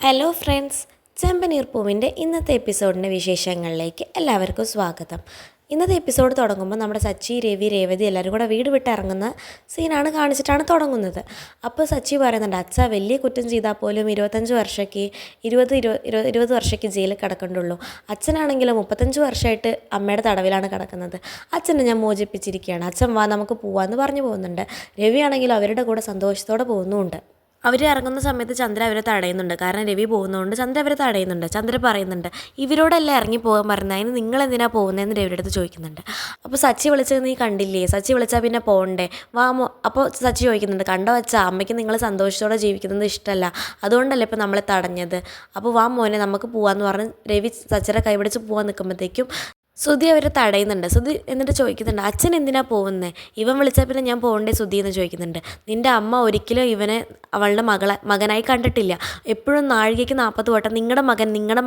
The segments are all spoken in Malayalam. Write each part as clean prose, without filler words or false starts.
ഹലോ ഫ്രണ്ട്സ്, ചെമ്പനീർ പൂവിൻ്റെ ഇന്നത്തെ എപ്പിസോഡിൻ്റെ വിശേഷങ്ങളിലേക്ക് എല്ലാവർക്കും സ്വാഗതം. ഇന്നത്തെ എപ്പിസോഡ് തുടങ്ങുമ്പോൾ നമ്മുടെ സച്ചി, രവി, രേവതി എല്ലാവരും കൂടെ വീട് വിട്ട് ഇറങ്ങുന്ന സീനാണ് കാണിച്ചിട്ടാണ് തുടങ്ങുന്നത്. അപ്പോൾ സച്ചി പറയുന്നുണ്ട്, അച്ഛ വലിയ കുറ്റം ചെയ്താൽ പോലും 20 വർഷയ്ക്ക് ജയിലിൽ കിടക്കണ്ടുള്ളൂ. അച്ഛനാണെങ്കിലോ 35 വർഷമായിട്ട് അമ്മയുടെ തടവിലാണ് കിടക്കുന്നത്. അച്ഛനെ ഞാൻ മോചിപ്പിച്ചിരിക്കുകയാണ്, അച്ഛൻ വാ നമുക്ക് പോവാമെന്ന് പറഞ്ഞു പോകുന്നുണ്ട്. രവി ആണെങ്കിലും അവരുടെ കൂടെ സന്തോഷത്തോടെ പോകുന്നുമുണ്ട്. അവർ ഇറങ്ങുന്ന സമയത്ത് ചന്ദ്ര അവരെ തടയുന്നുണ്ട്. കാരണം രവി പോകുന്നതുകൊണ്ട് ചന്ദ്ര അവരെ തടയുന്നുണ്ട്. ചന്ദ്ര പറയുന്നുണ്ട്, ഇവരോടെല്ലാം ഇറങ്ങി പോകാൻ പറഞ്ഞത്, അതിന് നിങ്ങളെന്തിനാണ് പോകുന്നതെന്ന് രവിയുടെ അടുത്ത് ചോദിക്കുന്നുണ്ട്. അപ്പോൾ സച്ചി വിളിച്ചത് നീ കണ്ടില്ലേ, സച്ചി വിളിച്ചാൽ പിന്നെ പോകണ്ടേ, വാമോ. അപ്പോൾ സച്ചി ചോദിക്കുന്നുണ്ട്, കണ്ടോ വച്ചാൽ അമ്മയ്ക്ക് നിങ്ങൾ സന്തോഷത്തോടെ ജീവിക്കുന്നത് ഇഷ്ടമല്ല, അതുകൊണ്ടല്ലേ ഇപ്പോൾ നമ്മളെ തടഞ്ഞത്, അപ്പോൾ വാ മോനെ നമുക്ക് പോകാമെന്ന് പറഞ്ഞ് രവി സച്ചിയുടെ കൈപിടിച്ച് പോകാൻ നിൽക്കുമ്പോഴത്തേക്കും സുധി അവരെ തടയുന്നുണ്ട്. സുധി എന്നിട്ട് ചോദിക്കുന്നുണ്ട്, അച്ഛൻ എന്തിനാണ് പോകുന്നത്, ഇവൻ വിളിച്ചാൽ പിന്നെ ഞാൻ പോകണ്ടേ സുധി എന്ന് ചോദിക്കുന്നുണ്ട്. നിൻ്റെ അമ്മ ഒരിക്കലും ഇവനെ അവളുടെ മകനായി കണ്ടിട്ടില്ല, എപ്പോഴും നാഴികയ്ക്ക് 40 വട്ടം നിങ്ങളുടെ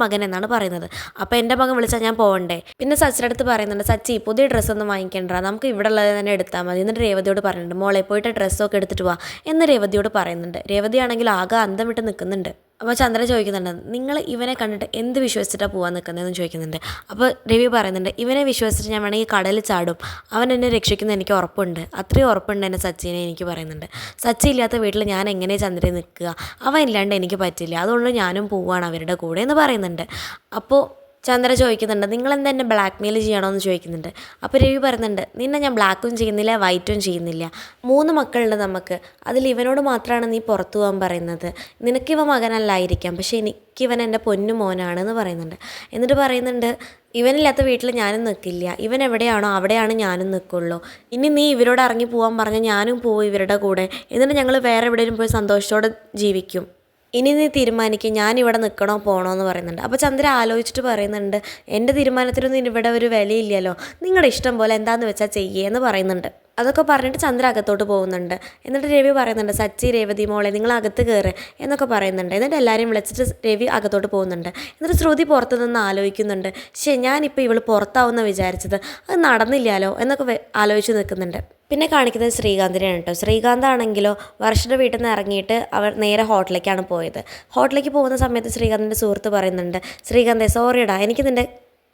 മകൻ എന്നാണ് പറയുന്നത്. അപ്പോൾ എൻ്റെ മകൻ വിളിച്ചാൽ ഞാൻ പോകണ്ടേ. പിന്നെ സച്ചിയുടെ അടുത്ത് പറയുന്നുണ്ട്, സച്ചി പുതിയ ഡ്രസ്സൊന്നും വാങ്ങിക്കണ്ട, നമുക്ക് ഇവിടെ ഉള്ളത് തന്നെ എടുത്താൽ മതി. എന്നിട്ട് രേവതിയോട് പറയുന്നുണ്ട്, മോളെ പോയിട്ട് ഡ്രസ്സൊക്കെ എടുത്തിട്ട് വാ എന്ന് രേവതിയോട് പറയുന്നുണ്ട്. രേവതിയാണെങ്കിൽ ആകെ അന്തം വിട്ട് നിൽക്കുന്നുണ്ട്. അപ്പോൾ ചന്ദ്ര ചോദിക്കുന്നുണ്ട്, നിങ്ങൾ ഇവനെ കണ്ടിട്ട് എന്ത് വിശ്വസിച്ചിട്ടാണ് പോകാൻ നിൽക്കുന്നതെന്ന് ചോദിക്കുന്നുണ്ട്. അപ്പോൾ രവി പറയുന്നുണ്ട്, ഇവനെ വിശ്വസിച്ചിട്ട് ഞാൻ വേണമെങ്കിൽ കടലിൽ ചാടും, അവൻ എന്നെ രക്ഷിക്കുന്ന എനിക്ക് ഉറപ്പുണ്ട്, അത്രയും ഉറപ്പുണ്ട് എൻ്റെ സച്ചിനെ എനിക്ക് പറയുന്നുണ്ട്. സച്ചി ഇല്ലാത്ത വീട്ടിൽ ഞാൻ എങ്ങനെ ചന്ദ്രയെ നിൽക്കുക, അവൻ ഇല്ലാണ്ട് എനിക്ക് പറ്റില്ല, അതുകൊണ്ട് ഞാനും പോവുകയാണ് അവരുടെ കൂടെ എന്ന് പറയുന്നുണ്ട്. അപ്പോൾ ചന്ദ്ര ചോദിക്കുന്നുണ്ട്, നിങ്ങളെന്താ എന്നെ ബ്ലാക്ക് മെയിൽ ചെയ്യണോ എന്ന് ചോദിക്കുന്നുണ്ട്. അപ്പോൾ രവി പറയുന്നുണ്ട്, നിന്നെ ഞാൻ ബ്ലാക്കും ചെയ്യുന്നില്ല വൈറ്റും ചെയ്യുന്നില്ല, 3 മക്കളുണ്ട് നമുക്ക്, അതിൽ ഇവനോട് മാത്രമാണ് നീ പുറത്തു പോകാൻ പറയുന്നത്, നിനക്കിവ മകനല്ലായിരിക്കാം, പക്ഷേ എനിക്കിവൻ എൻ്റെ പൊന്നു മോനാണെന്ന് പറയുന്നുണ്ട്. എന്നിട്ട് പറയുന്നുണ്ട്, ഇവനില്ലാത്ത വീട്ടിൽ ഞാനും നിൽക്കില്ല, ഇവൻ എവിടെയാണോ അവിടെയാണ് ഞാനും നിൽക്കുള്ളൂ, ഇനി നീ ഇവരോട് ഇറങ്ങി പോകാൻ പറഞ്ഞാൽ ഞാനും പോവും ഇവരുടെ കൂടെ, എന്നിട്ട് ഞങ്ങൾ വേറെ എവിടെയും പോയി സന്തോഷത്തോടെ ജീവിക്കും, ഇനി നീ തീരുമാനിക്കും ഞാനിവിടെ നിൽക്കണോ പോകണോ എന്ന് പറയുന്നുണ്ട്. അപ്പോൾ ചന്ദ്ര ആലോചിച്ചിട്ട് പറയുന്നുണ്ട്, എൻ്റെ തീരുമാനത്തിനൊന്നും ഇവിടെ ഒരു വിലയില്ലല്ലോ, നിങ്ങളുടെ ഇഷ്ടം പോലെ എന്താണെന്ന് വെച്ചാൽ ചെയ്യേന്ന് പറയുന്നുണ്ട്. അതൊക്കെ പറഞ്ഞിട്ട് ചന്ദ്ര അകത്തോട്ട് പോകുന്നുണ്ട്. എന്നിട്ട് രവി പറയുന്നുണ്ട്, സച്ചി, രേവതി മോളെ നിങ്ങൾ അകത്ത് കയറ് എന്നൊക്കെ പറയുന്നുണ്ട്. എന്നിട്ട് എല്ലാവരെയും വിളിച്ചിട്ട് രവി അകത്തോട്ട് പോകുന്നുണ്ട്. എന്നിട്ട് ശ്രുതി പുറത്ത് നിന്ന് ആലോചിക്കുന്നുണ്ട്, ഞാനിപ്പോൾ ഇവൾ പുറത്താവുന്ന വിചാരിച്ചത്, അത് നടന്നില്ലല്ലോ എന്നൊക്കെ ആലോചിച്ച് നിൽക്കുന്നുണ്ട്. പിന്നെ കാണിക്കുന്നത് ശ്രീകാന്തിനെയാണ് കേട്ടോ. ശ്രീകാന്താണെങ്കിലോ വർഷയുടെ വീട്ടിൽ നിന്ന് ഇറങ്ങിയിട്ട് അവർ നേരെ ഹോട്ടലിലേക്കാണ് പോയത്. ഹോട്ടലിലേക്ക് പോകുന്ന സമയത്ത് ശ്രീകാന്തിൻ്റെ സുഹൃത്ത് പറയുന്നുണ്ട്, ശ്രീകാന്തേ സോറിയടാ എനിക്ക് നിൻ്റെ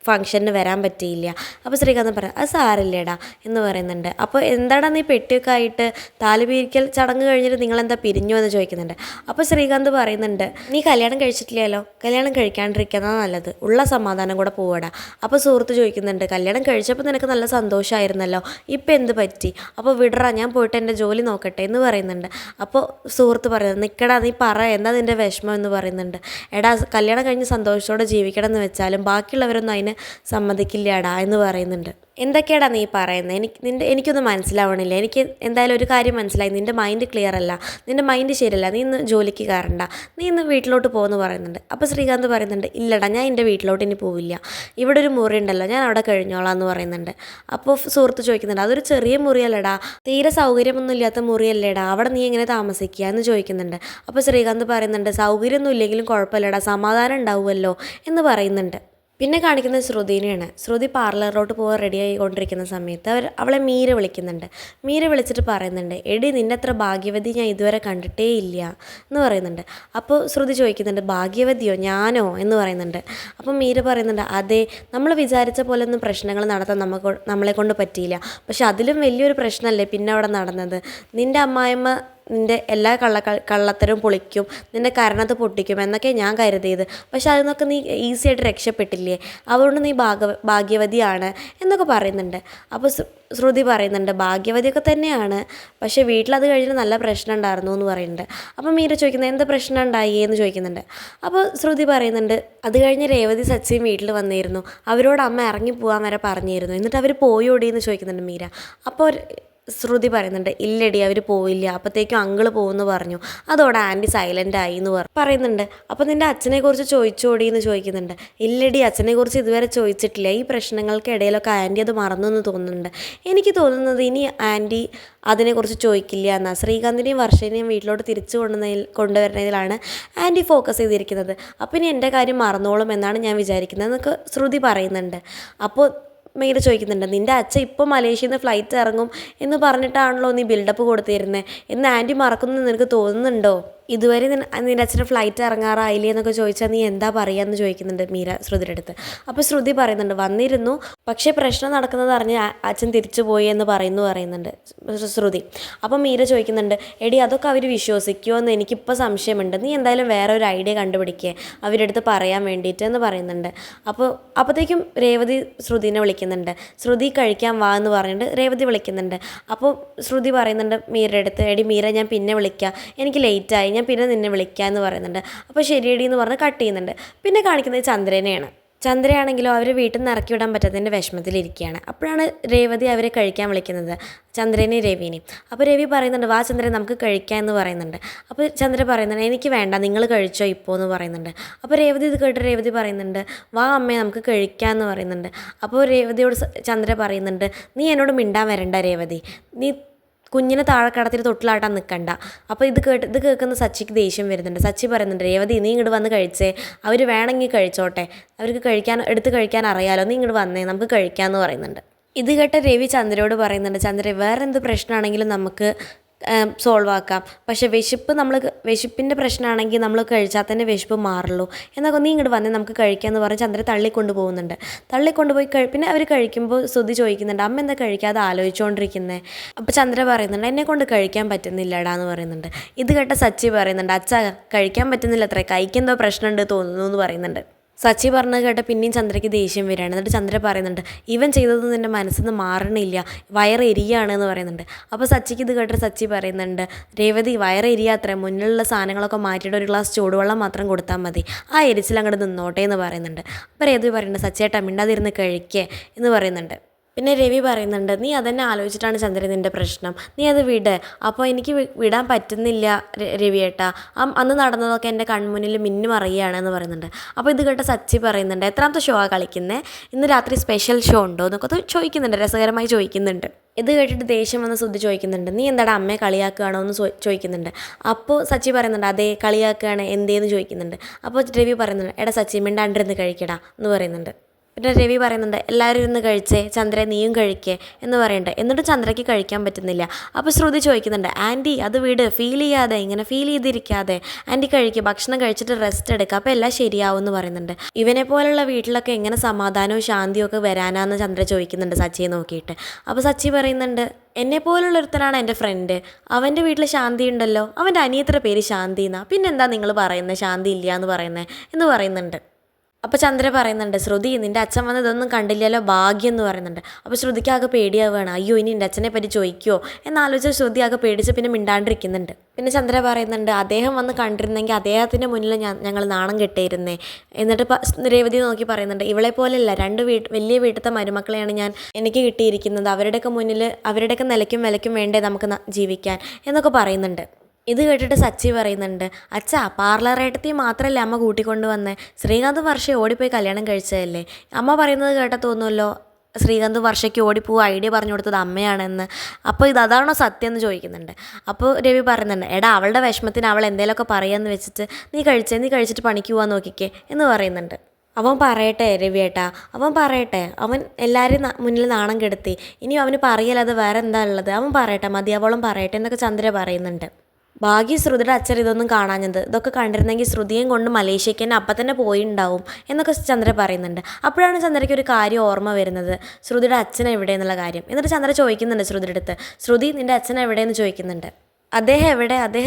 ഫംഗ്ഷന് വരാൻ പറ്റിയില്ല. അപ്പോൾ ശ്രീകാന്ത് പറയാം, അത് സാരില്ലേടാ എന്ന് പറയുന്നുണ്ട്. അപ്പോൾ എന്താടാ നീ പെട്ടിയൊക്കെ ആയിട്ട് താലിപിരിക്കൽ ചടങ്ങ് കഴിഞ്ഞിട്ട് നിങ്ങളെന്താ പിരിഞ്ഞു എന്ന് ചോദിക്കുന്നുണ്ട്. അപ്പോൾ ശ്രീകാന്ത് പറയുന്നുണ്ട്, നീ കല്യാണം കഴിച്ചിട്ടില്ലല്ലോ, കല്യാണം കഴിക്കാണ്ടിരിക്കുന്നതാണ് നല്ലത്, ഉള്ള സമാധാനം കൂടെ പോവടാ. അപ്പോൾ സുഹൃത്ത് ചോദിക്കുന്നുണ്ട്, കല്യാണം കഴിച്ചപ്പോൾ നിനക്ക് നല്ല സന്തോഷമായിരുന്നല്ലോ, ഇപ്പം എന്ത് പറ്റി, അപ്പോൾ വിടറാ ഞാൻ പോയിട്ട് എൻ്റെ ജോലി നോക്കട്ടെ എന്ന് പറയുന്നുണ്ട്. അപ്പോൾ സുഹൃത്ത് പറയുന്നത്, നിൽക്കടാ നീ പറ എന്താ നിൻ്റെ വിഷമം എന്ന് പറയുന്നുണ്ട്. എടാ കല്യാണം കഴിഞ്ഞ് സന്തോഷത്തോടെ ജീവിക്കണം എന്ന് വെച്ചാലും ബാക്കിയുള്ളവരൊന്നും അതിന് സമ്മതിക്കില്ലടാ എന്ന് പറയുന്നുണ്ട്. എന്തൊക്കെയാടാ നീ പറയുന്നത്, എനിക്കൊന്നും മനസ്സിലാവണില്ല, എനിക്ക് എന്തായാലും ഒരു കാര്യം മനസ്സിലായി, നിൻ്റെ മൈൻഡ് ക്ലിയർ അല്ല, നിൻ്റെ മൈൻഡ് ശരിയല്ല, നീ ഇന്ന് ജോലിക്ക് കയറണ്ട, നീ ഇന്ന് വീട്ടിലോട്ട് പോകുമെന്ന് പറയുന്നുണ്ട്. അപ്പോൾ ശ്രീകാന്ത് പറയുന്നുണ്ട്, ഇല്ലടാ ഞാൻ എൻ്റെ വീട്ടിലോട്ട് ഇനി പോവില്ല, ഇവിടെ ഒരു മുറി ഉണ്ടല്ലോ ഞാൻ അവിടെ കഴിഞ്ഞോളാം എന്ന് പറയുന്നുണ്ട്. അപ്പോൾ സുഹൃത്ത് ചോദിക്കുന്നുണ്ട്, അതൊരു ചെറിയ മുറിയല്ലടാ, തീരെ സൗകര്യമൊന്നും ഇല്ലാത്ത മുറിയല്ലേടാ, അവിടെ നീ എങ്ങനെ താമസിക്കുക എന്ന് ചോദിക്കുന്നുണ്ട്. അപ്പോൾ ശ്രീകാന്ത് പറയുന്നുണ്ട്, സൗകര്യമൊന്നും ഇല്ലെങ്കിലും കുഴപ്പമില്ലടാ, സമാധാനം ഉണ്ടാവുമല്ലോ എന്ന് പറയുന്നുണ്ട്. പിന്നെ കാണിക്കുന്നത് ശ്രുതിനെയാണ്. ശ്രുതി പാർലറിലോട്ട് പോകാൻ റെഡി ആയിക്കൊണ്ടിരിക്കുന്ന സമയത്ത് അവളെ മീര വിളിക്കുന്നുണ്ട്. മീര വിളിച്ചിട്ട് പറയുന്നുണ്ട്, എടി നിൻ്റെ അത്ര ഭാഗ്യവതി ഞാൻ ഇതുവരെ കണ്ടിട്ടേ ഇല്ല എന്ന് പറയുന്നുണ്ട്. അപ്പോൾ ശ്രുതി ചോദിക്കുന്നുണ്ട്, ഭാഗ്യവതിയോ ഞാനോ എന്ന് പറയുന്നുണ്ട്. അപ്പോൾ മീര പറയുന്നുണ്ട്, അതെ നമ്മൾ വിചാരിച്ച പോലെ ഒന്നും പ്രശ്നങ്ങൾ നടത്താൻ നമ്മളെ കൊണ്ട് പറ്റിയില്ല, പക്ഷെ അതിലും വലിയൊരു പ്രശ്നമല്ലേ പിന്നെ അവിടെ നടന്നത്, നിൻ്റെ അമ്മായിമ്മ നിൻ്റെ എല്ലാ കള്ളത്തരവും പൊളിക്കും, നിൻ്റെ കരണത്ത് പൊട്ടിക്കും എന്നൊക്കെ ഞാൻ കരുതിയത്, പക്ഷെ അതിൽ നിന്നൊക്കെ നീ ഈസി ആയിട്ട് രക്ഷപ്പെട്ടില്ലേ, അതുകൊണ്ട് നീ ഭാഗ്യവതിയാണ് എന്നൊക്കെ പറയുന്നുണ്ട്. അപ്പോൾ ശ്രുതി പറയുന്നുണ്ട്, ഭാഗ്യവതിയൊക്കെ തന്നെയാണ്, പക്ഷേ വീട്ടിലത് കഴിഞ്ഞിട്ട് നല്ല പ്രശ്നം ഉണ്ടായിരുന്നു എന്ന് പറയുന്നുണ്ട്. അപ്പം മീര ചോദിക്കുന്നത്, എന്ത് പ്രശ്നം ഉണ്ടായി എന്ന് ചോദിക്കുന്നുണ്ട്. അപ്പോൾ ശ്രുതി പറയുന്നുണ്ട്, അത് കഴിഞ്ഞ് രേവതി സച്ചിയും വീട്ടിൽ വന്നിരുന്നു, അവരോട് അമ്മ ഇറങ്ങി പോകാൻ വരെ പറഞ്ഞിരുന്നു, എന്നിട്ട് അവർ പോയോടി എന്ന് ചോദിക്കുന്നുണ്ട് മീര. അപ്പോൾ ശ്രുതി പറയുന്നുണ്ട്, ഇല്ലടി അവർ പോയില്ല, അപ്പോഴത്തേക്കും അങ്കിള് പോകുമെന്ന് പറഞ്ഞു, അതോടെ ആൻറ്റി സൈലൻ്റ് ആയി എന്ന് പറയുന്നുണ്ട്. അപ്പോൾ നിൻ്റെ അച്ഛനെക്കുറിച്ച് ചോദിച്ചോടി എന്ന് ചോദിക്കുന്നുണ്ട്. ഇല്ലടി അച്ഛനെക്കുറിച്ച് ഇതുവരെ ചോദിച്ചിട്ടില്ല, ഈ പ്രശ്നങ്ങൾക്ക് ഇടയിലൊക്കെ ആൻറ്റി അത് മറന്നു എന്ന് തോന്നുന്നുണ്ട്, എനിക്ക് തോന്നുന്നത് ഇനി ആൻറ്റി അതിനെക്കുറിച്ച് ചോദിക്കില്ല എന്നാണ്, ശ്രീകാന്തിനെയും വർഷേനെയും വീട്ടിലോട്ട് തിരിച്ചു കൊണ്ടുവരുന്നതിലാണ് ആൻറ്റി ഫോക്കസ് ചെയ്തിരിക്കുന്നത്, അപ്പോൾ ഇനി എൻ്റെ കാര്യം മറന്നോളും എന്നാണ് ഞാൻ വിചാരിക്കുന്നത് എന്നൊക്കെ ശ്രുതി പറയുന്നുണ്ട്. അപ്പോൾ മീര ചോദിക്കുന്നുണ്ട്, നിൻ്റെ അച്ഛൻ ഇപ്പോൾ മലേഷ്യയിൽ നിന്ന് ഫ്ലൈറ്റ് ഇറങ്ങും എന്ന് പറഞ്ഞിട്ടാണല്ലോ നീ ബിൽഡപ്പ് കൊടുത്തിരുന്നത് എന്ന് ആൻറ്റി മറക്കുന്നു നിനക്ക് തോന്നുന്നുണ്ടോ ഇതുവരെ നിൻ്റെ അച്ഛൻ്റെ ഫ്ലൈറ്റ് ഇറങ്ങാറായില്ലേ എന്നൊക്കെ ചോദിച്ചാൽ നീ എന്താ പറയുകയെന്ന് ചോദിക്കുന്നുണ്ട് മീര ശ്രുതിയുടെ അടുത്ത്. അപ്പോൾ ശ്രുതി പറയുന്നുണ്ട് വന്നിരുന്നു, പക്ഷേ പ്രശ്നം നടക്കുന്നത് അറിഞ്ഞ് അച്ഛൻ തിരിച്ചു പോയി എന്ന് പറയുന്നുണ്ട് ശ്രുതി. അപ്പോൾ മീര ചോദിക്കുന്നുണ്ട് എടി അതൊക്കെ അവർ വിശ്വസിക്കുമോ എന്ന് എനിക്കിപ്പോൾ സംശയമുണ്ട്, നീ എന്തായാലും വേറെ ഒരു ഐഡിയ കണ്ടുപിടിക്കുക അവരുടെ അടുത്ത് പറയാൻ വേണ്ടിയിട്ട് എന്ന് പറയുന്നുണ്ട്. അപ്പോഴത്തേക്കും രേവതി ശ്രുതിനെ വിളിക്കുന്നുണ്ട്. ശ്രുതി കഴിക്കാൻ വാ എന്ന് പറഞ്ഞിട്ട് രേവതി വിളിക്കുന്നുണ്ട്. അപ്പോൾ ശ്രുതി പറയുന്നുണ്ട് മീരയുടെ അടുത്ത് എടി മീര ഞാൻ പിന്നെ വിളിക്കാം, എനിക്ക് ലേറ്റായി, ഞാൻ പിന്നെ നിന്നെ വിളിക്കാം എന്ന് പറയുന്നുണ്ട്. അപ്പോൾ ശരിയടി എന്ന് പറഞ്ഞ് കട്ട് ചെയ്യുന്നുണ്ട്. പിന്നെ കാണിക്കുന്നത് ചന്ദ്രനെയാണ്. ചന്ദ്രയാണെങ്കിലോ അവർ വീട്ടിൽ നിന്ന് ഇറക്കി വിടാൻ പറ്റാത്തതിൻ്റെ വിഷമത്തിലിരിക്കുകയാണ്. അപ്പോഴാണ് രേവതി അവരെ കഴിക്കാൻ വിളിക്കുന്നത്, ചന്ദ്രനെയും രവിനെയും. അപ്പോൾ രവി പറയുന്നുണ്ട് വാ ചന്ദ്രൻ നമുക്ക് കഴിക്കാം എന്ന് പറയുന്നുണ്ട്. അപ്പോൾ ചന്ദ്ര പറയുന്നുണ്ട് എനിക്ക് വേണ്ട, നിങ്ങൾ കഴിച്ചോ ഇപ്പോൾ എന്ന് പറയുന്നുണ്ട്. അപ്പോൾ രേവതി ഇത് കേട്ട് രേവതി പറയുന്നുണ്ട് വാ അമ്മേ നമുക്ക് കഴിക്കാം എന്ന് പറയുന്നുണ്ട്. അപ്പോൾ രേവതിയോട് ചന്ദ്ര പറയുന്നുണ്ട് നീ എന്നോട് മിണ്ടാൻ വരണ്ട രേവതി, നീ കുഞ്ഞിനെ താഴെ കടത്തിട്ട് തൊട്ടിലാട്ടാൻ നിൽക്കണ്ട. അപ്പോൾ ഇത് കേൾക്കുന്ന സച്ചിക്ക് ദേഷ്യം വരുന്നുണ്ട്. സച്ചി പറയുന്നുണ്ട് രേവതി നീ ഇങ്ങോട്ട് വന്ന് കഴിച്ചേ, അവർ വേണമെങ്കിൽ കഴിച്ചോട്ടെ, അവർക്ക് എടുത്ത് കഴിക്കാൻ അറിയാലോ, നീ ഇങ്ങോട്ട് വന്നേ നമുക്ക് കഴിക്കാമെന്ന് പറയുന്നുണ്ട്. ഇത് കേട്ട രവി ചന്ദ്രയോട് പറയുന്നുണ്ട് ചന്ദ്ര വേറെ എന്ത് പ്രശ്നമാണെങ്കിലും നമുക്ക് സോൾവ് ആക്കാം, പക്ഷേ വിശപ്പിൻ്റെ പ്രശ്നമാണെങ്കിൽ നമ്മൾ കഴിച്ചാൽ തന്നെ വിശപ്പ് മാറുള്ളൂ, എന്നൊക്കെ നീ ഇങ്ങോട്ട് വന്നേ നമുക്ക് കഴിക്കാമെന്ന് പറഞ്ഞ് ചന്ദ്ര തള്ളിക്കൊണ്ട് പോകുന്നുണ്ട്. തള്ളിക്കൊണ്ടുപോയി പിന്നെ അവർ കഴിക്കുമ്പോൾ ശ്രുതി ചോദിക്കുന്നുണ്ട് അമ്മ എന്താ കഴിക്കാതെ ആലോചിച്ചുകൊണ്ടിരിക്കുന്നത്. അപ്പോൾ ചന്ദ്ര പറയുന്നുണ്ട് എന്നെ കൊണ്ട് കഴിക്കാൻ പറ്റുന്നില്ലടാ എന്ന് പറയുന്നുണ്ട്. ഇത് കേട്ട സച്ചി പറയുന്നുണ്ട് അച്ഛാ കഴിക്കാൻ പറ്റുന്നില്ല അത്രേ, കൈക്കെന്തോ പ്രശ്നമുണ്ട് തോന്നുന്നു എന്ന് പറയുന്നുണ്ട്. സച്ചി പറഞ്ഞത് കേട്ട പിന്നെയും ചന്ദ്രയ്ക്ക് ദേഷ്യം വരികയാണ്. എന്നിട്ട് ചന്ദ്ര പറയുന്നുണ്ട് ഇവൻ ചെയ്തതൊന്നും നിൻ്റെ മനസ്സിൽ നിന്ന് മാറണില്ല, വയറെരിയാണ് എന്ന് പറയുന്നുണ്ട്. അപ്പോൾ സച്ചിക്ക് ഇത് കേട്ടിട്ട് സച്ചി പറയുന്നുണ്ട് രേവതി വയറെരിയാത്രേ, മുന്നിലുള്ള സാധനങ്ങളൊക്കെ മാറ്റിയിട്ട് ഒരു ഗ്ലാസ് ചൂടുവെള്ളം മാത്രം കൊടുത്താൽ മതി, ആ എരിച്ചിൽ അങ്ങോട്ട് നിന്നോട്ടെ എന്ന് പറയുന്നുണ്ട്. അപ്പോൾ രേവതി പറയുന്നുണ്ട് സച്ചിയേട്ടാ മിണ്ടാതിരുന്ന് കഴിക്കേ എന്ന് പറയുന്നുണ്ട്. പിന്നെ രവി പറയുന്നുണ്ട് നീ അതന്നെ ആലോചിച്ചിട്ടാണ് ചന്ദ്രൻ നിൻ്റെ പ്രശ്നം, നീ അത് വിട്. അപ്പോൾ എനിക്ക് വിടാൻ പറ്റുന്നില്ല രവിയേട്ടാ, അന്ന് നടന്നതൊക്കെ എൻ്റെ കൺമുന്നിൽ മിന്നുമറിയുകയാണെന്ന് പറയുന്നുണ്ട്. അപ്പോൾ ഇത് കേട്ട സച്ചി പറയുന്നുണ്ട് എത്രാമത്തെ ഷോ ആ കളിക്കുന്നത്, ഇന്ന് രാത്രി സ്പെഷ്യൽ ഷോ ഉണ്ടോ എന്നൊക്കെ ചോദിക്കുന്നുണ്ട്, രസകരമായി ചോദിക്കുന്നുണ്ട്. ഇത് കേട്ടിട്ട് ദേഷ്യം വന്ന് ശ്രുതി ചോദിക്കുന്നുണ്ട് നീ എന്താടാ അമ്മയെ കളിയാക്കുകയാണോ എന്ന് ചോദിക്കുന്നുണ്ട്. അപ്പോൾ സച്ചി പറയുന്നുണ്ട് അതേ കളിയാക്കുകയാണ് എന്തേന്ന് ചോദിക്കുന്നുണ്ട്. അപ്പോൾ രവി പറയുന്നുണ്ട് എടാ സച്ചി മിണ്ടാണ്ടിരുന്ന് കഴിക്കടാ എന്ന് പറയുന്നുണ്ട്. പിന്നെ രവി പറയുന്നുണ്ട് എല്ലാവരും ഇരുന്ന് കഴിച്ചേ, ചന്ദ്ര നീയും കഴിക്കേ എന്ന് പറയുന്നുണ്ട്. എന്നിട്ട് ചന്ദ്രയ്ക്ക് കഴിക്കാൻ പറ്റുന്നില്ല. അപ്പോൾ ശ്രുതി ചോദിക്കുന്നുണ്ട് ആൻറ്റി അത് വീട്, ഫീൽ ചെയ്യാതെ ഇങ്ങനെ ഫീൽ ചെയ്തിരിക്കാതെ ആൻറ്റി കഴിക്കുക, ഭക്ഷണം കഴിച്ചിട്ട് റെസ്റ്റ് എടുക്കുക, അപ്പോൾ എല്ലാം ശരിയാവും എന്ന് പറയുന്നുണ്ട്. ഇവനെ പോലുള്ള വീട്ടിലൊക്കെ എങ്ങനെ സമാധാനവും ശാന്തിയും ഒക്കെ വരാനാന്ന് ചന്ദ്ര ചോദിക്കുന്നുണ്ട് സച്ചിയെ നോക്കിയിട്ട്. അപ്പോൾ സച്ചി പറയുന്നുണ്ട് എന്നെ പോലുള്ള ഒരുത്തനാണ് എൻ്റെ ഫ്രണ്ട്, അവൻ്റെ വീട്ടിൽ ശാന്തി ഉണ്ടല്ലോ, അവൻ്റെ അനിയത്തിയുടെ പേര് ശാന്തി എന്നാ, പിന്നെന്താ നിങ്ങൾ പറയുന്നത് ശാന്തി ഇല്ല എന്ന് പറയുന്നുണ്ട്. അപ്പോൾ ചന്ദ്ര പറയുന്നുണ്ട് ശ്രുതി നിൻ്റെ അച്ഛൻ വന്ന് ഇതൊന്നും കണ്ടില്ലല്ലോ ഭാഗ്യം എന്ന് പറയുന്നുണ്ട്. അപ്പോൾ ശ്രുതിക്ക് ആകെ പേടിയാവുകയാണ്, അയ്യോ ഇനി എൻ്റെ അച്ഛനെ പറ്റി ചോദിക്കുമോ എന്നാലോചിച്ച് ശ്രുതി ആകെ പേടിച്ച് പിന്നെ മിണ്ടാണ്ടിരിക്കുന്നുണ്ട്. പിന്നെ ചന്ദ്ര പറയുന്നുണ്ട് അദ്ദേഹം വന്ന് കണ്ടിരുന്നെങ്കിൽ അദ്ദേഹത്തിൻ്റെ മുന്നിൽ ഞങ്ങൾ നാണം കെട്ടിയിരുന്നേ. എന്നിട്ട് രേവതി നോക്കി പറയുന്നുണ്ട് ഇവളെ പോലെയല്ല, വലിയ വീട്ടിലത്തെ മരുമക്കളെയാണ് എനിക്ക് കിട്ടിയിരിക്കുന്നത്, അവരുടെയൊക്കെ മുന്നിൽ അവരുടെയൊക്കെ നിലയ്ക്കും വിലയ്ക്കും വേണ്ടേ നമുക്ക് ജീവിക്കാൻ എന്നൊക്കെ പറയുന്നുണ്ട്. ഇത് കേട്ടിട്ട് സച്ചി പറയുന്നുണ്ട് അച്ഛാ പാർലറേട്ടത്തി മാത്രമല്ലേ അമ്മ കൂട്ടിക്കൊണ്ട് വന്നേ, ശ്രീകാന്ത് വർഷ ഓടിപ്പോയി കല്യാണം കഴിച്ചതല്ലേ, അമ്മ പറയുന്നത് കേട്ടാൽ തോന്നുമല്ലോ ശ്രീകാന്ത് വർഷയ്ക്ക് ഓടിപ്പോയി ഐഡിയ പറഞ്ഞു കൊടുത്തത് അമ്മയാണെന്ന്, അപ്പോൾ അതാണോ സത്യം എന്ന് ചോദിക്കുന്നുണ്ട്. അപ്പോൾ രവി പറയുന്നുണ്ട് എടാ അവളുടെ വിഷമത്തിന് അവൾ എന്തേലുമൊക്കെ പറയാമെന്ന് വെച്ചിട്ട് നീ കഴിച്ചിട്ട് പണിക്ക് പോകാൻ നോക്കിക്കേ എന്ന് പറയുന്നുണ്ട്. അവൻ പറയട്ടെ രവിയേട്ടാ, അവൻ പറയട്ടെ, അവൻ എല്ലാവരും മുന്നിൽ നാണം കെടുത്തി, ഇനി അവന് പറയല്ലാതെ വേറെ എന്താ ഉള്ളത്, അവൻ പറയട്ടെ മതിയാവോളം പറയട്ടെ എന്നൊക്കെ ചന്ദ്ര പറയുന്നുണ്ട്. ഭാഗ്യ ശ്രുതിയുടെ അച്ഛൻ ഇതൊന്നും കാണാഞ്ഞത്, ഇതൊക്കെ കണ്ടിരുന്നെങ്കിൽ ശ്രുതിയും കൊണ്ട് മലേഷ്യക്ക് തന്നെ അപ്പം തന്നെ പോയിണ്ടാവും എന്നൊക്കെ ചന്ദ്ര പറയുന്നുണ്ട്. അപ്പോഴാണ് ചന്ദ്രയ്ക്ക് ഒരു കാര്യം ഓർമ്മ വരുന്നത്, ശ്രുതിയുടെ അച്ഛൻ എവിടെ എന്നുള്ള കാര്യം. എന്നിട്ട് ചന്ദ്ര ചോദിക്കുന്നുണ്ട് ശ്രുതിയുടെ അടുത്ത് ശ്രുതി നിൻ്റെ അച്ഛൻ എവിടെയെന്ന് ചോദിക്കുന്നുണ്ട്. അദ്ദേഹം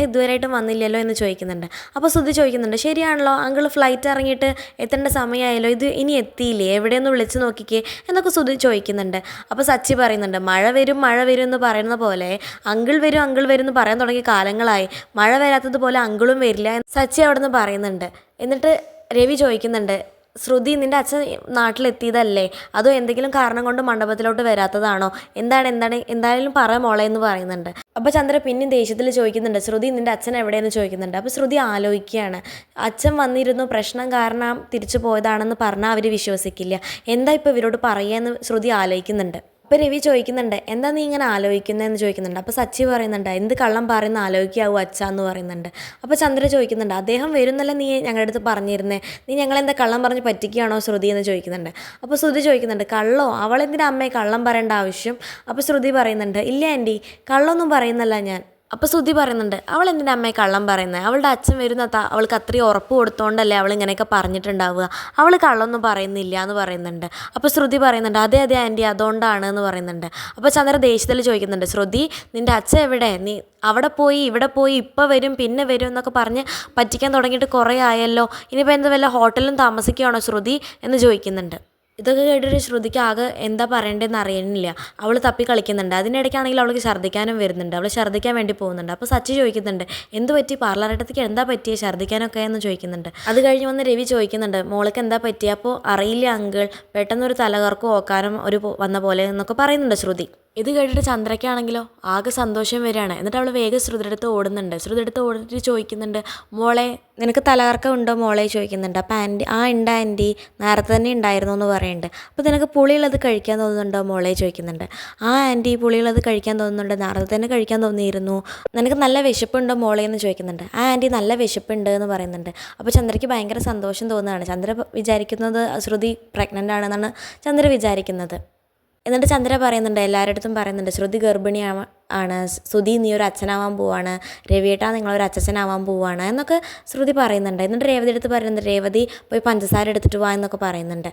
ഇതുവരെയായിട്ടും വന്നില്ലല്ലോ എന്ന് ചോദിക്കുന്നുണ്ട്. അപ്പോൾ ശ്രുതി ചോദിക്കുന്നുണ്ട് ശരിയാണല്ലോ അങ്കിൾ ഫ്ലൈറ്റ് ഇറങ്ങിയിട്ട് എത്തേണ്ട സമയമായല്ലോ, ഇത് ഇനി എത്തിയില്ലേ, എവിടെയൊന്ന് വിളിച്ച് നോക്കിക്കേ എന്നൊക്കെ ശ്രുതി ചോദിക്കുന്നുണ്ട്. അപ്പോൾ സച്ചി പറയുന്നുണ്ട് മഴ വരും എന്ന് പറയുന്ന പോലെ അങ്കിൾ വരും എന്ന് പറയാൻ തുടങ്ങിയ കാലങ്ങളായി, മഴ വരാത്തതുപോലെ അങ്കിളും വരില്ല സച്ചി അവിടെ നിന്ന് പറയുന്നുണ്ട്. എന്നിട്ട് രവി ചോദിക്കുന്നുണ്ട് ശ്രുതി നിൻ്റെ അച്ഛൻ നാട്ടിലെത്തിയതല്ലേ, അതോ എന്തെങ്കിലും കാരണം കൊണ്ട് മണ്ഡപത്തിലോട്ട് വരാത്തതാണോ, എന്തായാലും പറ മോളെ എന്ന് പറയുന്നുണ്ട്. അപ്പോൾ ചന്ദ്ര പിന്നെയും ദേഷ്യത്തിൽ ചോദിക്കുന്നുണ്ട് ശ്രുതി നിൻ്റെ അച്ഛൻ എവിടെയെന്ന് ചോദിക്കുന്നുണ്ട്. അപ്പോൾ ശ്രുതി ആലോചിക്കുകയാണ്, അച്ഛൻ വന്നിരുന്നു പ്രശ്നം കാരണം തിരിച്ചു പോയതാണെന്ന് പറഞ്ഞാൽ അവർ വിശ്വസിക്കില്ല, എന്താ ഇപ്പോൾ ഇവരോട് പറയുകയെന്ന് ശ്രുതി ആലോചിക്കുന്നുണ്ട്. അപ്പോൾ രവി ചോദിക്കുന്നുണ്ട് എന്താ നീ ഇങ്ങനെ ആലോചിക്കുന്നതെന്ന് ചോദിക്കുന്നുണ്ട്. അപ്പോൾ സച്ചി പറയുന്നുണ്ട് എന്ത് കള്ളം പറയുന്ന ആലോചിക്കാവൂ അച്ഛ എന്ന് പറയുന്നുണ്ട്. അപ്പോൾ ചന്ദ്ര ചോദിക്കുന്നുണ്ട് അദ്ദേഹം വരുന്നല്ല നീ ഞങ്ങളുടെ അടുത്ത് പറഞ്ഞിരുന്നേ, നീ ഞങ്ങളെന്താ കള്ളം പറഞ്ഞ് പറ്റിക്കുകയാണോ ശ്രുതി എന്ന് ചോദിക്കുന്നുണ്ട്. അപ്പോൾ ശ്രുതി ചോദിക്കുന്നുണ്ട് കള്ളോ, അവളെന്തിനാ അമ്മയെ കള്ളം പറയേണ്ട ആവശ്യം. അപ്പോൾ ശ്രുതി പറയുന്നുണ്ട് ഇല്ല ആൻറ്റി കള്ളൊന്നും പറയുന്നല്ല ഞാൻ, അപ്പോൾ ശ്രുതി പറയുന്നുണ്ട്, അവൾ എന്തിനാ അമ്മയെ കള്ളം പറയുന്നത്? അവളുടെ അച്ഛൻ വരുന്ന അവൾക്ക് അത്രയും ഉറപ്പ് കൊടുത്തോണ്ടല്ലേ അവൾ ഇങ്ങനെയൊക്കെ പറഞ്ഞിട്ടുണ്ടാവുക. അവൾ കള്ളൊന്നും പറയുന്നില്ല എന്ന് പറയുന്നുണ്ട്. അപ്പോൾ ശ്രുതി പറയുന്നുണ്ട്, അതെ അതെ ആൻറ്റി, അതുകൊണ്ടാണ് എന്ന് പറയുന്നുണ്ട്. അപ്പോൾ ചന്ദ്ര ദേഷ്യത്തിൽ ചോദിക്കുന്നുണ്ട്, ശ്രുതി നിൻ്റെ അച്ഛൻ എവിടെ? നീ അവിടെ പോയി ഇവിടെ പോയി ഇപ്പോൾ വരും പിന്നെ വരും എന്നൊക്കെ പറഞ്ഞ് പറ്റിക്കാൻ തുടങ്ങിയിട്ട് കുറേ ആയല്ലോ. ഇനിയിപ്പോൾ എന്ത് വല്ല ഹോട്ടലിലും താമസിക്കുകയാണോ ശ്രുതി എന്ന് ചോദിക്കുന്നുണ്ട്. ഇതൊക്കെ കേട്ടിട്ട് ശ്രുതിക്ക് ആകെ എന്താ പറയേണ്ടതെന്ന് അറിയുന്നില്ല. അവൾ തപ്പി കളിക്കുന്നുണ്ട്. അതിനിടയ്ക്കാണെങ്കിൽ അവൾക്ക് ഛർദ്ദിക്കാനും വരുന്നുണ്ട്. അവൾ ഛർദ്ദിക്കാൻ വേണ്ടി പോകുന്നുണ്ട്. അപ്പോൾ സച്ചി ചോദിക്കുന്നുണ്ട്, എന്ത് പറ്റി പാർലറേട്ടത്തേക്ക് എന്താ പറ്റിയ ഛർദ്ദിക്കാനൊക്കെ എന്ന് ചോദിക്കുന്നുണ്ട്. അത് കഴിഞ്ഞ് വന്ന് രവി ചോദിക്കുന്നുണ്ട്, മോൾക്ക് എന്താ പറ്റിയ? അപ്പോൾ അറിയില്ല അങ്കിൾ, പെട്ടെന്നൊരു തലകർക്കും ഓക്കാനും വന്ന പോലെ എന്നൊക്കെ പറയുന്നുണ്ട് ശ്രുതി. ഇത് കേട്ടിട്ട് ചന്ദ്രയ്ക്കാണെങ്കിലോ ആകെ സന്തോഷം വരികയാണ്. എന്നിട്ട് അവൾ വേഗം ശ്രുതിയുടെ അടുത്ത് ഓടുന്നുണ്ട്. ശ്രുതിയുടെ അടുത്ത് ഓടിയിട്ട് ചോദിക്കുന്നുണ്ട്, മോളെ നിനക്ക് തലകറക്കം ഉണ്ടോ മോളെ ചോദിക്കുന്നുണ്ട്. അപ്പോൾ ആൻറ്റി ഉണ്ട് ആൻറ്റി, നേരത്തെ തന്നെ ഉണ്ടായിരുന്നു എന്ന് പറയുന്നുണ്ട്. അപ്പോൾ നിനക്ക് പുളിയുള്ളത് കഴിക്കാൻ തോന്നുന്നുണ്ടോ മോളെ ചോദിക്കുന്നുണ്ട്. ആൻറ്റി പുളിയുള്ളത് കഴിക്കാൻ തോന്നുന്നുണ്ട്, നേരത്തെ തന്നെ കഴിക്കാൻ തോന്നിയിരുന്നു. നിനക്ക് നല്ല വിശപ്പുണ്ടോ മോളെ എന്ന് ചോദിക്കുന്നുണ്ട്. ആൻറ്റി നല്ല വിശപ്പുണ്ട് എന്ന് പറയുന്നുണ്ട്. അപ്പോൾ ചന്ദ്രയ്ക്ക് ഭയങ്കര സന്തോഷം തോന്നുകയാണ്. ചന്ദ്ര വിചാരിക്കുന്നത് ശ്രുതി പ്രഗ്നൻ്റ് ആണെന്നാണ് ചന്ദ്ര വിചാരിക്കുന്നത്. എന്നിട്ട് ചന്ദ്ര പറയുന്നുണ്ട്, എല്ലാവരുടെ അടുത്തും പറയുന്നുണ്ട്, ശ്രുതി ഗർഭിണിയാണ്, ശ്രുതി നീ ഒരു അച്ഛനാവാൻ പോവാണ്, രവിയേട്ടാ നിങ്ങളൊരു അച്ഛനാവാൻ പോവാണ് എന്നൊക്കെ ശ്രുതി പറയുന്നുണ്ട്. എന്നിട്ട് രേവതി അടുത്ത് പറയുന്നുണ്ട്, രേവതി പോയി പഞ്ചസാര എടുത്തിട്ട് പോവാ എന്നൊക്കെ പറയുന്നുണ്ട്.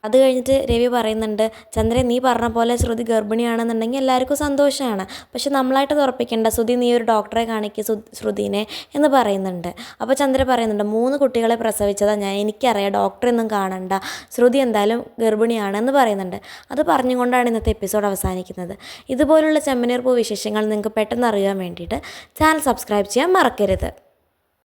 അത് കഴിഞ്ഞിട്ട് രവി പറയുന്നുണ്ട്, ചന്ദ്രൻ നീ പറഞ്ഞ പോലെ ശ്രുതി ഗർഭിണിയാണെന്നുണ്ടെങ്കിൽ എല്ലാവർക്കും സന്തോഷമാണ്. പക്ഷെ നമ്മളായിട്ട് ഉറപ്പിക്കേണ്ട, ശ്രുതി നീ ഒരു ഡോക്ടറെ കാണിക്കുക ശ്രുതിനെ എന്ന് പറയുന്നുണ്ട്. അപ്പോൾ ചന്ദ്ര പറയുന്നുണ്ട്, 3 കുട്ടികളെ പ്രസവിച്ചതാണ് ഞാൻ, എനിക്കറിയാം, ഡോക്ടറൊന്നും കാണണ്ട, ശ്രുതി എന്തായാലും ഗർഭിണിയാണെന്ന് പറയുന്നുണ്ട്. അത് പറഞ്ഞുകൊണ്ടാണ് ഇന്നത്തെ എപ്പിസോഡ് അവസാനിക്കുന്നത്. ഇതുപോലുള്ള ചെമ്മനീർ പൂ വിശേഷങ്ങൾ നിങ്ങൾക്ക് പെട്ടെന്ന് അറിയാൻ വേണ്ടിയിട്ട് ചാനൽ സബ്സ്ക്രൈബ് ചെയ്യാൻ മറക്കരുത്.